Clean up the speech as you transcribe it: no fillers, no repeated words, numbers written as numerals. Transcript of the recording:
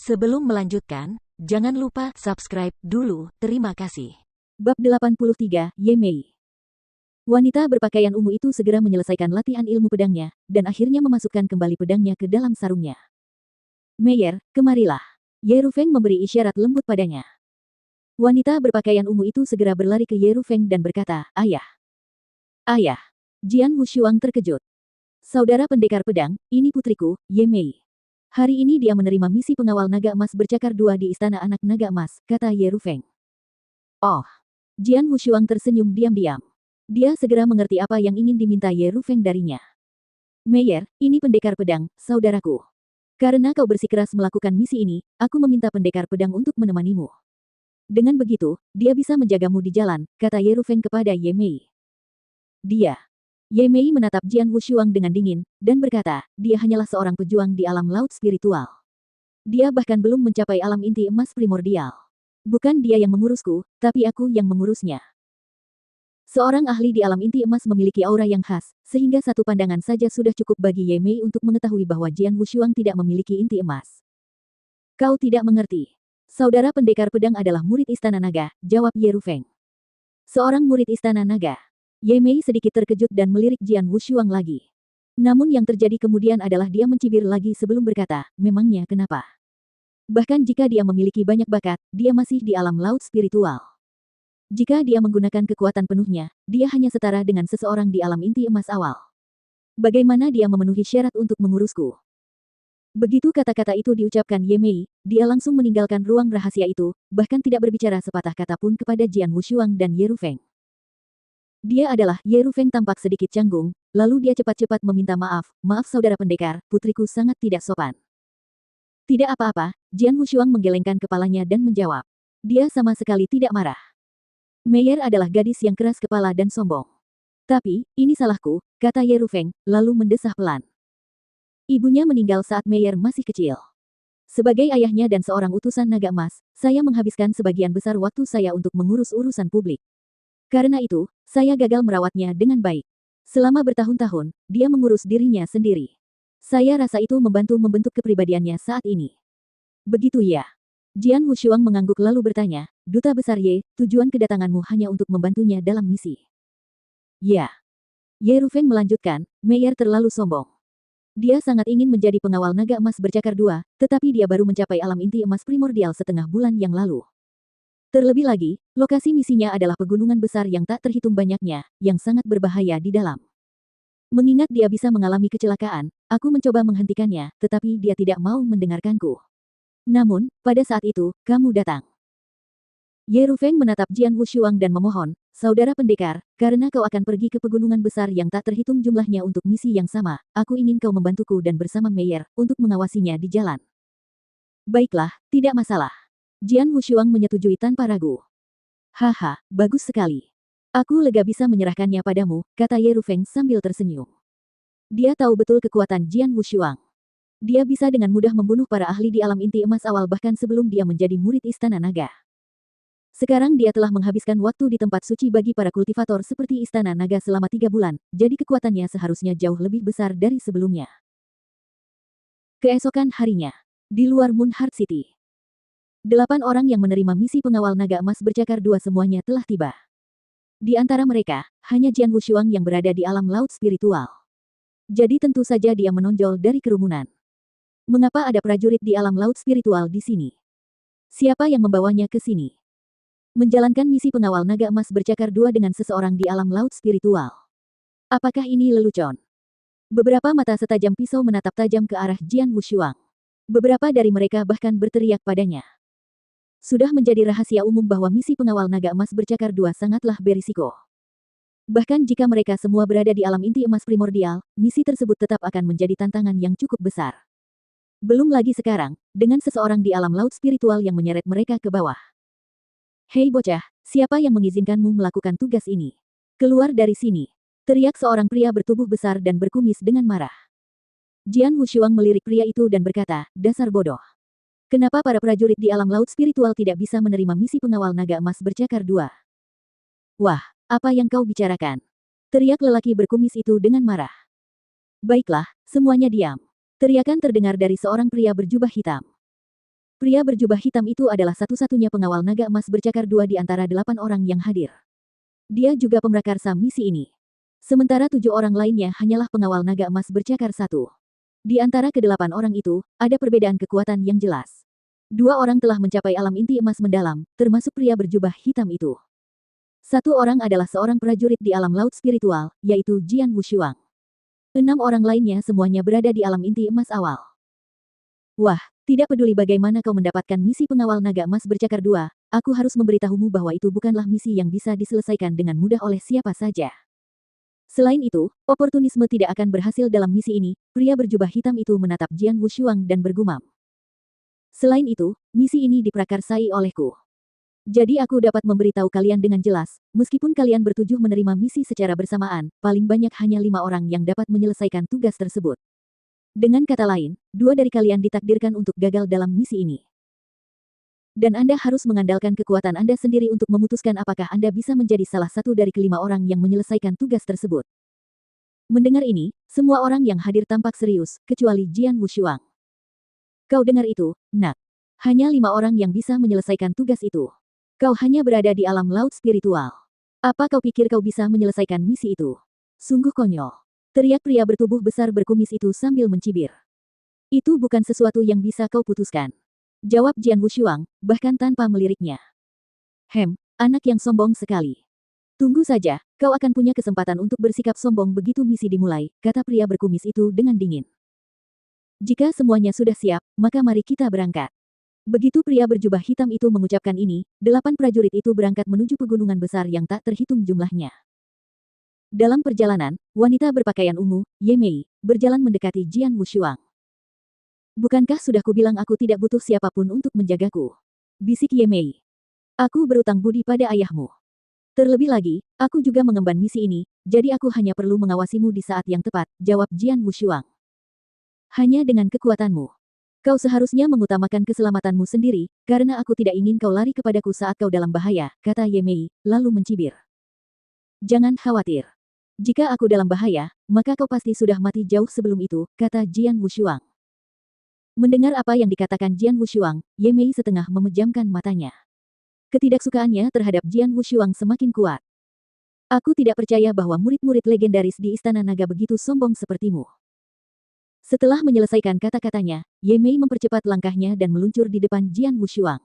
Sebelum melanjutkan, jangan lupa subscribe dulu, terima kasih. Bab 83, Ye Mei. Wanita berpakaian ungu itu segera menyelesaikan latihan ilmu pedangnya, dan akhirnya memasukkan kembali pedangnya ke dalam sarungnya. Meyer, kemarilah. Ye Rufeng memberi isyarat lembut padanya. Wanita berpakaian ungu itu segera berlari ke Ye Rufeng dan berkata, "Ayah. Ayah." Jian Wushuang terkejut. "Saudara pendekar pedang, ini putriku, Ye Mei. Hari ini dia menerima misi pengawal naga emas bercakar 2 di Istana Anak Naga Emas," kata Ye Rufeng. "Oh." Jian Wushuang tersenyum diam-diam. Dia segera mengerti apa yang ingin diminta Ye Rufeng darinya. "Meyer, ini pendekar pedang, saudaraku. Karena kau bersikeras melakukan misi ini, aku meminta pendekar pedang untuk menemanimu. Dengan begitu, dia bisa menjagamu di jalan," kata Ye Rufeng kepada Ye Mei. "Dia." Ye Mei menatap Jian Wushuang dengan dingin, dan berkata, "Dia hanyalah seorang pejuang di alam laut spiritual. Dia bahkan belum mencapai alam inti emas primordial. Bukan dia yang mengurusku, tapi aku yang mengurusnya." Seorang ahli di alam inti emas memiliki aura yang khas, sehingga satu pandangan saja sudah cukup bagi Ye Mei untuk mengetahui bahwa Jian Wushuang tidak memiliki inti emas. "Kau tidak mengerti. Saudara pendekar pedang adalah murid Istana Naga," jawab Ye Rufeng. "Seorang murid Istana Naga." Ye Mei sedikit terkejut dan melirik Jian Wushuang lagi. Namun yang terjadi kemudian adalah dia mencibir lagi sebelum berkata, "Memangnya kenapa? Bahkan jika dia memiliki banyak bakat, dia masih di alam laut spiritual. Jika dia menggunakan kekuatan penuhnya, dia hanya setara dengan seseorang di alam inti emas awal. Bagaimana dia memenuhi syarat untuk mengurusku?" Begitu kata-kata itu diucapkan Ye Mei, dia langsung meninggalkan ruang rahasia itu, bahkan tidak berbicara sepatah kata pun kepada Jian Wushuang dan Ye Rufeng. Dia adalah Ye Rufeng tampak sedikit canggung, lalu dia cepat-cepat meminta maaf, "Maaf saudara pendekar, putriku sangat tidak sopan." "Tidak apa-apa," Jian Wushuang menggelengkan kepalanya dan menjawab. Dia sama sekali tidak marah. Meyer adalah gadis yang keras kepala dan sombong. "Tapi, ini salahku," kata Ye Rufeng, lalu mendesah pelan. "Ibunya meninggal saat Meyer masih kecil. Sebagai ayahnya dan seorang utusan naga emas, saya menghabiskan sebagian besar waktu saya untuk mengurus urusan publik. Karena itu, saya gagal merawatnya dengan baik. Selama bertahun-tahun, dia mengurus dirinya sendiri. Saya rasa itu membantu membentuk kepribadiannya saat ini." "Begitu ya?" Jian Wushuang mengangguk lalu bertanya, "Duta Besar Ye, tujuan kedatanganmu hanya untuk membantunya dalam misi?" "Ya." Ye Rufeng melanjutkan, "Meyer terlalu sombong. Dia sangat ingin menjadi pengawal naga emas bercakar 2, tetapi dia baru mencapai alam inti emas primordial setengah bulan yang lalu. Terlebih lagi, lokasi misinya adalah pegunungan besar yang tak terhitung banyaknya, yang sangat berbahaya di dalam. Mengingat dia bisa mengalami kecelakaan, aku mencoba menghentikannya, tetapi dia tidak mau mendengarkanku. Namun, pada saat itu, kamu datang." Ye Rufeng menatap Jian Wushuang dan memohon, "Saudara pendekar, karena kau akan pergi ke pegunungan besar yang tak terhitung jumlahnya untuk misi yang sama, aku ingin kau membantuku dan bersama Meyer, untuk mengawasinya di jalan." "Baiklah, tidak masalah." Jian Wushuang menyetujui tanpa ragu. "Haha, bagus sekali. Aku lega bisa menyerahkannya padamu," kata Ye Rufeng sambil tersenyum. Dia tahu betul kekuatan Jian Wushuang. Dia bisa dengan mudah membunuh para ahli di alam inti emas awal bahkan sebelum dia menjadi murid Istana Naga. Sekarang dia telah menghabiskan waktu di tempat suci bagi para kultivator seperti Istana Naga selama 3 bulan, jadi kekuatannya seharusnya jauh lebih besar dari sebelumnya. Keesokan harinya, di luar Moon Heart City, 8 orang yang menerima misi pengawal naga emas bercakar 2 semuanya telah tiba. Di antara mereka, hanya Jian Wushuang yang berada di alam laut spiritual. Jadi tentu saja dia menonjol dari kerumunan. Mengapa ada prajurit di alam laut spiritual di sini? Siapa yang membawanya ke sini? Menjalankan misi pengawal naga emas bercakar 2 dengan seseorang di alam laut spiritual. Apakah ini lelucon? Beberapa mata setajam pisau menatap tajam ke arah Jian Wushuang. Beberapa dari mereka bahkan berteriak padanya. Sudah menjadi rahasia umum bahwa misi pengawal naga emas bercakar 2 sangatlah berisiko. Bahkan jika mereka semua berada di alam inti emas primordial, misi tersebut tetap akan menjadi tantangan yang cukup besar. Belum lagi sekarang, dengan seseorang di alam laut spiritual yang menyeret mereka ke bawah. "Hei bocah, siapa yang mengizinkanmu melakukan tugas ini? Keluar dari sini!" teriak seorang pria bertubuh besar dan berkumis dengan marah. Jian Wushuang melirik pria itu dan berkata, "Dasar bodoh. Kenapa para prajurit di alam laut spiritual tidak bisa menerima misi pengawal naga emas bercakar 2? Wah, apa yang kau bicarakan?" teriak lelaki berkumis itu dengan marah. "Baiklah, semuanya diam." Teriakan terdengar dari seorang pria berjubah hitam. Pria berjubah hitam itu adalah satu-satunya pengawal naga emas bercakar 2 di antara 8 orang yang hadir. Dia juga pemrakarsa misi ini. Sementara 7 orang lainnya hanyalah pengawal naga emas bercakar 1. Di antara ke-8 orang itu, ada perbedaan kekuatan yang jelas. 2 orang telah mencapai alam inti emas mendalam, termasuk pria berjubah hitam itu. 1 orang adalah seorang prajurit di alam laut spiritual, yaitu Jian Wushuang. 6 orang lainnya semuanya berada di alam inti emas awal. Wah, tidak peduli bagaimana kau mendapatkan misi pengawal naga emas bercakar 2, aku harus memberitahumu bahwa itu bukanlah misi yang bisa diselesaikan dengan mudah oleh siapa saja. Selain itu, oportunisme tidak akan berhasil dalam misi ini. Pria berjubah hitam itu menatap Jian Wushuang dan bergumam. Selain itu, misi ini diprakarsai olehku. Jadi aku dapat memberitahu kalian dengan jelas, meskipun kalian bertujuh menerima misi secara bersamaan, paling banyak hanya 5 orang yang dapat menyelesaikan tugas tersebut. Dengan kata lain, 2 dari kalian ditakdirkan untuk gagal dalam misi ini. Dan Anda harus mengandalkan kekuatan Anda sendiri untuk memutuskan apakah Anda bisa menjadi salah satu dari ke-5 orang yang menyelesaikan tugas tersebut. Mendengar ini, semua orang yang hadir tampak serius, kecuali Jian Wushuang. Kau dengar itu, nak? Hanya 5 orang yang bisa menyelesaikan tugas itu. Kau hanya berada di alam laut spiritual. Apa kau pikir kau bisa menyelesaikan misi itu? Sungguh konyol. Teriak pria bertubuh besar berkumis itu sambil mencibir. Itu bukan sesuatu yang bisa kau putuskan. Jawab Jian Wushuang, bahkan tanpa meliriknya. Anak yang sombong sekali. Tunggu saja, kau akan punya kesempatan untuk bersikap sombong begitu misi dimulai, kata pria berkumis itu dengan dingin. Jika semuanya sudah siap, maka mari kita berangkat. Begitu pria berjubah hitam itu mengucapkan ini, 8 prajurit itu berangkat menuju pegunungan besar yang tak terhitung jumlahnya. Dalam perjalanan, wanita berpakaian ungu, Ye Mei, berjalan mendekati Jian Wushuang. Bukankah sudah kubilang aku tidak butuh siapapun untuk menjagaku? Bisik Ye Mei. Aku berutang budi pada ayahmu. Terlebih lagi, aku juga mengemban misi ini, jadi aku hanya perlu mengawasimu di saat yang tepat, jawab Jian Wushuang. Hanya dengan kekuatanmu. Kau seharusnya mengutamakan keselamatanmu sendiri, karena aku tidak ingin kau lari kepadaku saat kau dalam bahaya, kata Ye Mei, lalu mencibir. Jangan khawatir. Jika aku dalam bahaya, maka kau pasti sudah mati jauh sebelum itu, kata Jian Wushuang. Mendengar apa yang dikatakan Jian Wushuang, Ye Mei setengah memejamkan matanya. Ketidaksukaannya terhadap Jian Wushuang semakin kuat. Aku tidak percaya bahwa murid-murid legendaris di Istana Naga begitu sombong sepertimu. Setelah menyelesaikan kata-katanya, Ye Mei mempercepat langkahnya dan meluncur di depan Jian Wushuang.